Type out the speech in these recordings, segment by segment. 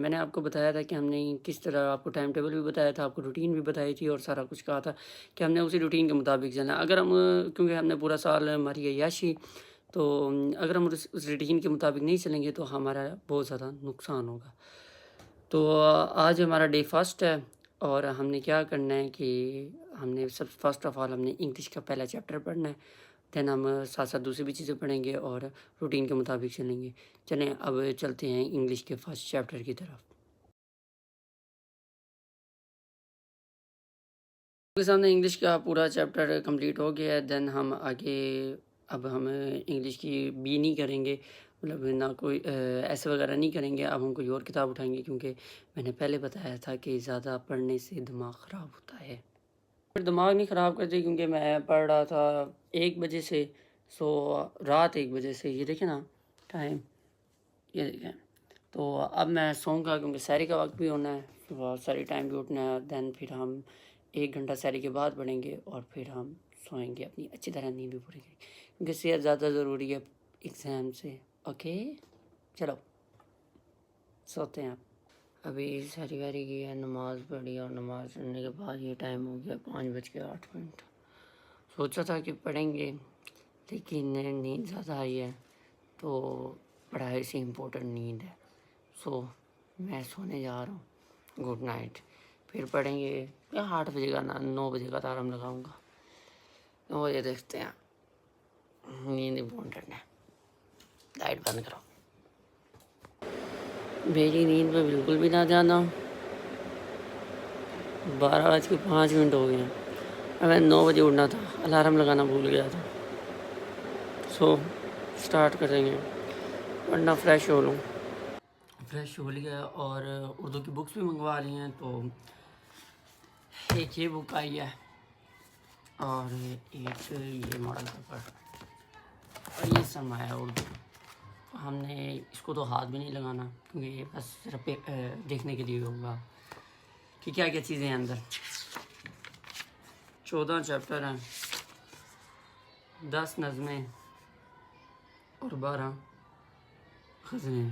मैंने आपको बताया था कि हमने किस तरह आपको टाइम टेबल भी बताया था, आपको रूटीन भी बताई थी और सारा कुछ कहा था कि हमने उसी रूटीन के मुताबिक चलना है। अगर हम क्योंकि हमने पूरा साल हमारी अय्याशी, तो अगर हम उस रूटीन के मुताबिक नहीं चलेंगे तो हमारा बहुत ज़्यादा नुकसान होगा। तो आज हमारा डे फर्स्ट है और हमने क्या करना है कि हमने सब फर्स्ट ऑफ ऑल हमने इंग्लिश का पहला चैप्टर पढ़ना है। देन हम साथ साथ दूसरी भी चीज़ें पढ़ेंगे और रूटीन के मुताबिक चलेंगे। चलें अब चलते हैं इंग्लिश के फर्स्ट चैप्टर की तरफ। आपके सामने इंग्लिश का पूरा चैप्टर कंप्लीट हो गया है। देन हम आगे अब हम इंग्लिश की बी नहीं करेंगे, मतलब ना कोई ऐसे वगैरह नहीं करेंगे। अब हम कोई और किताब उठाएंगे क्योंकि मैंने पहले बताया था कि ज़्यादा पढ़ने से दिमाग ख़राब होता है। फिर दिमाग नहीं ख़राब करते क्योंकि मैं पढ़ रहा था 1 बजे से, सो रात 1 बजे से। ये देखें ना टाइम, ये देखें। तो अब मैं सोऊंगा क्योंकि सैरी का वक्त भी होना है, सुबह सारी टाइम भी उठना है। देन फिर हम 1 घंटा सैरी के बाद पढ़ेंगे और फिर हम सोएंगे, अपनी अच्छी तरह नींद भी पूरी करेंगे क्योंकि सेहत ज़्यादा ज़रूरी है एग्ज़ाम से। ओके चलो सोते हैं। अभी सारी वारी की है, नमाज़ पढ़ी और नमाज़ पढ़ने के बाद ये टाइम हो गया 5:08। सोचा था कि पढ़ेंगे लेकिन नींद ज़्यादा आई है, तो पढ़ाई से इम्पोर्टेंट नींद है। सो मैं सोने जा रहा हूँ, गुड नाइट। फिर पढ़ेंगे या 8 बजे का, ना 9 बजे का अलार्म लगाऊंगा। 9 बजे देखते हैं, नींद इम्पोर्टेंट है। लाइट बंद करो, मेरी नींद में बिल्कुल भी ना जाना। 12:05 हो गए हैं और मैं 9 बजे उठना था, अलार्म लगाना भूल गया था। सो स्टार्ट करेंगे, वरना फ्रेश हो लूँ। फ्रेश हो लिया और उर्दू की बुक्स भी मंगवा ली हैं। तो एक ये बुक आई है और एक ये मॉडल पेपर और ये सरमाया उर्दू। हमने इसको तो हाथ भी नहीं लगाना क्योंकि ये बस सिर्फ देखने के लिए होगा कि क्या क्या चीज़ें हैं अंदर। 14 चैप्टर हैं, 10 नज़में और 12 ग़ज़लें।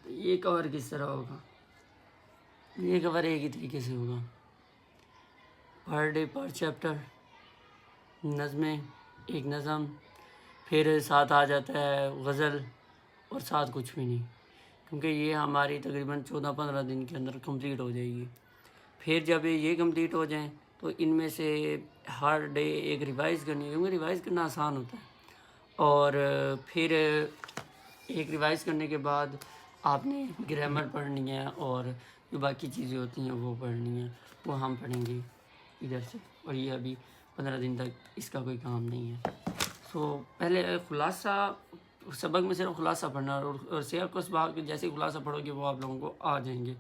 तो ये कवर किस तरह होगा? ये कवर एक ही तरीके से होगा, पर डे पर चैप्टर, नज़में, एक नज़म, फिर साथ आ जाता है गज़ल और साथ कुछ भी नहीं, क्योंकि ये हमारी तकरीबन 14-15 दिन के अंदर कंप्लीट हो जाएगी। फिर जब ये कंप्लीट हो जाएं तो इनमें से हर डे एक रिवाइज़ करनी है, क्योंकि रिवाइज़ करना आसान होता है। और फिर एक रिवाइज़ करने के बाद आपने ग्रामर पढ़नी है और जो बाकी चीज़ें होती हैं वो पढ़नी है, वो हम पढ़ेंगे इधर से। और ये अभी 15 दिन तक इसका कोई काम नहीं है। सो पहले खुलासा, सबक में सिर्फ खुलासा पढ़ना और सियाक व इसबाक जैसे खुलासा पढ़ोगे वो आप लोगों को आ जाएंगे।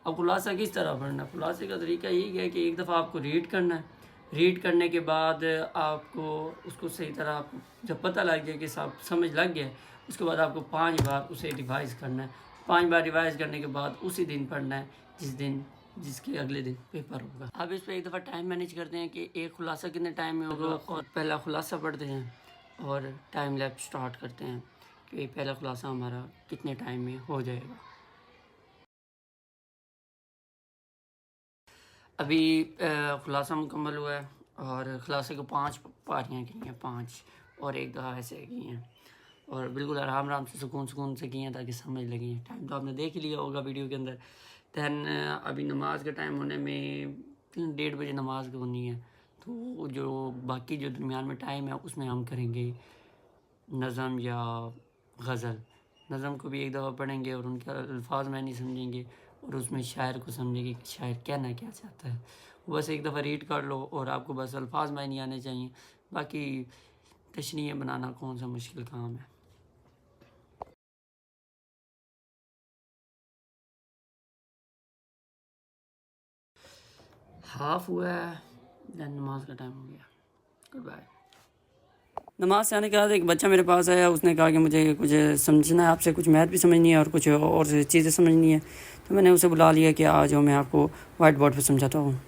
अब खुलासा किस तरह पढ़ना है? खुलासे का तरीका यही है कि एक दफ़ा आपको रीड करना है, रीड करने के बाद आपको उसको सही तरह आपको जब पता लग जाए कि सब समझ लग गया, उसके बाद आपको 5 बार उसे रिवाइज़ करना है। 5 बार रिवाइज़ करने के बाद उसी दिन पढ़ना है जिसके अगले दिन पेपर होगा। अब इस पर एक दफ़ा टाइम मैनेज करते हैं कि एक खुलासा कितने टाइम में होगा और पहला खुलासा पढ़ते हैं और टाइम लैप स्टार्ट करते हैं कि पहला खुलासा हमारा कितने टाइम में हो जाएगा। अभी खुलासा मुकम्मल हुआ है और खुलासे को 5 पारियाँ की हैं, 5 और एक दफ़ा ऐसे की हैं और बिल्कुल आराम से सुकून से की हैं ताकि समझ लगी। टाइम तो आपने देख ही लिया होगा वीडियो के अंदर। दैन अभी नमाज का टाइम होने में 1:30 नमाज होनी है, तो जो बाकी जो दरमियान में टाइम है उसमें हम करेंगे नज़म या गज़ल। नज़म को भी एक दफ़ा पढ़ेंगे और उनके अल्फाज में नहीं समझेंगे और उसमें शायर को समझेंगे कि शायर कहना क्या चाहता है। वो बस एक दफ़ा रीड कर लो और आपको बस अल्फाज में नहीं आने चाहिए, बाकी तशरीह बनाना कौन सा मुश्किल काम है। हाफ हुआ है, दैन नमाज का टाइम हो गया। Goodbye. नमाज से आने के बाद एक बच्चा मेरे पास आया, उसने कहा कि मुझे कुछ समझना है आपसे, कुछ मैथ भी समझनी है और कुछ और चीज़ें समझनी है। तो मैंने उसे बुला लिया कि आ जाओ मैं आपको वाइट बोर्ड पर समझाता हूँ।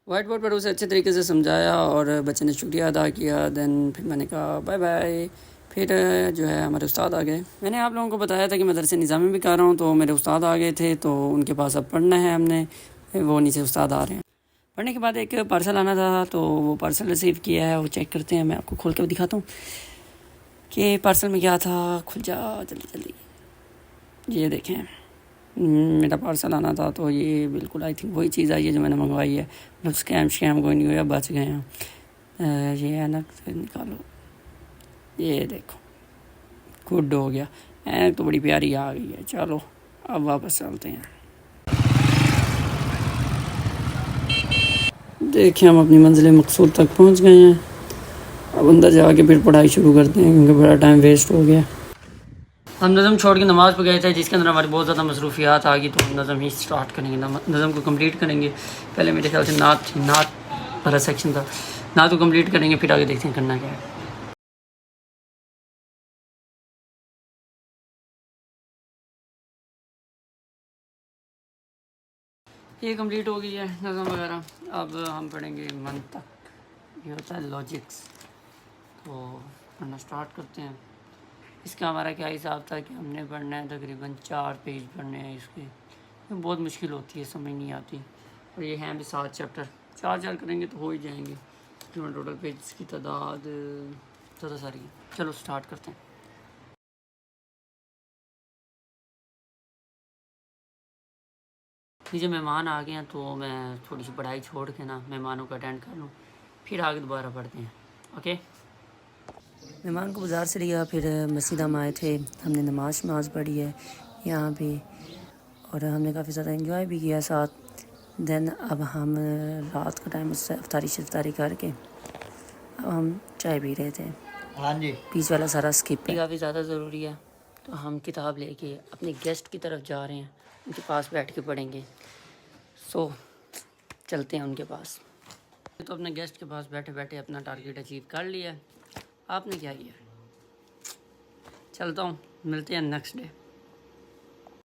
वाइट बोर्ड पर उसे अच्छे तरीके से समझाया और बच्चे ने शुक्रिया अदा किया। दैन फिर मैंने कहा बाय बाय, फिर जो है हमारे उस्ताद आ गए। मैंने आप लोगों को बताया था कि मदरसे निज़ामी भी कर रहा हूँ, तो मेरे उस्ताद आ गए थे, तो उनके पास अब पढ़ना है हमने। वो नीचे उस्ताद आ रहे हैं। पढ़ने के बाद एक पार्सल आना था, तो वो पार्सल रिसीव किया है, वो चेक करते हैं। मैं आपको खोल कर दिखाता हूँ कि पार्सल में क्या था। खुल जा जल्दी जल्दी। ये देखें, मेरा पार्सल आना था, तो ये बिल्कुल आई थिंक वही चीज़ आई है जो मैंने मंगवाई है। मतलब स्कैम कोई नहीं हुआ, बच गए हैं। ये ऐनक निकालो, ये देखो, गुड हो गया। ऐनक तो बड़ी प्यारी आ गई है। चलो अब वापस चलते हैं। देखिए हम अपनी मंजिल मकसूद तक पहुंच गए हैं। अब अंदर जाके फिर पढ़ाई शुरू करते हैं, क्योंकि बड़ा टाइम वेस्ट हो गया। हम नज़म छोड़ के नमाज़ पे गए थे, जिसके अंदर हमारी बहुत ज़्यादा मसरूफियात आ गई, तो हम नज़म ही स्टार्ट करेंगे, नज़म को कंप्लीट करेंगे। पहले मेरे ख्याल से नात भरा सेक्शन था, नात को कंप्लीट करेंगे, फिर आगे देखते हैं करना क्या है। ये कंप्लीट हो गई है नज़म वगैरह। अब हम पढ़ेंगे मंतक, ये होता है लॉजिक्स। तो पढ़ना स्टार्ट करते हैं। इसका हमारा क्या हिसाब था कि हमने पढ़ना है तकरीबन 4 पेज पढ़ने हैं इसके। बहुत मुश्किल होती है, समझ नहीं आती। और ये हैं भी 7 चैप्टर, 4 करेंगे तो हो ही जाएंगे। टोटल पेज की तादाद ज़्यादा सारी है। चलो स्टार्ट करते हैं। नीचे मेहमान आ गए हैं, तो मैं थोड़ी सी पढ़ाई छोड़ के ना मेहमानों को अटेंड कर लूँ, फिर आगे दोबारा पढ़ते हैं। ओके। मेहमान को बाज़ार से लिया, फिर मस्जिद हम आए थे, हमने नमाज पढ़ी है यहाँ पे, और हमने काफ़ी ज़्यादा एंजॉय भी किया साथ। देन अब हम रात का टाइम उससे इफ्तारी करके अब हम चाय पी रहे थे। हाँ जी, बीच वाला सारा स्किप है। काफ़ी ज़्यादा ज़रूरी है, तो हम किताब लेके अपने गेस्ट की तरफ जा रहे हैं, उनके पास बैठ के पढ़ेंगे। सो चलते हैं उनके पास। तो अपने गेस्ट के पास बैठे बैठे अपना टारगेट अचीव कर लिया। आपने क्या किया? चलता हूँ, मिलते हैं नेक्स्ट डे।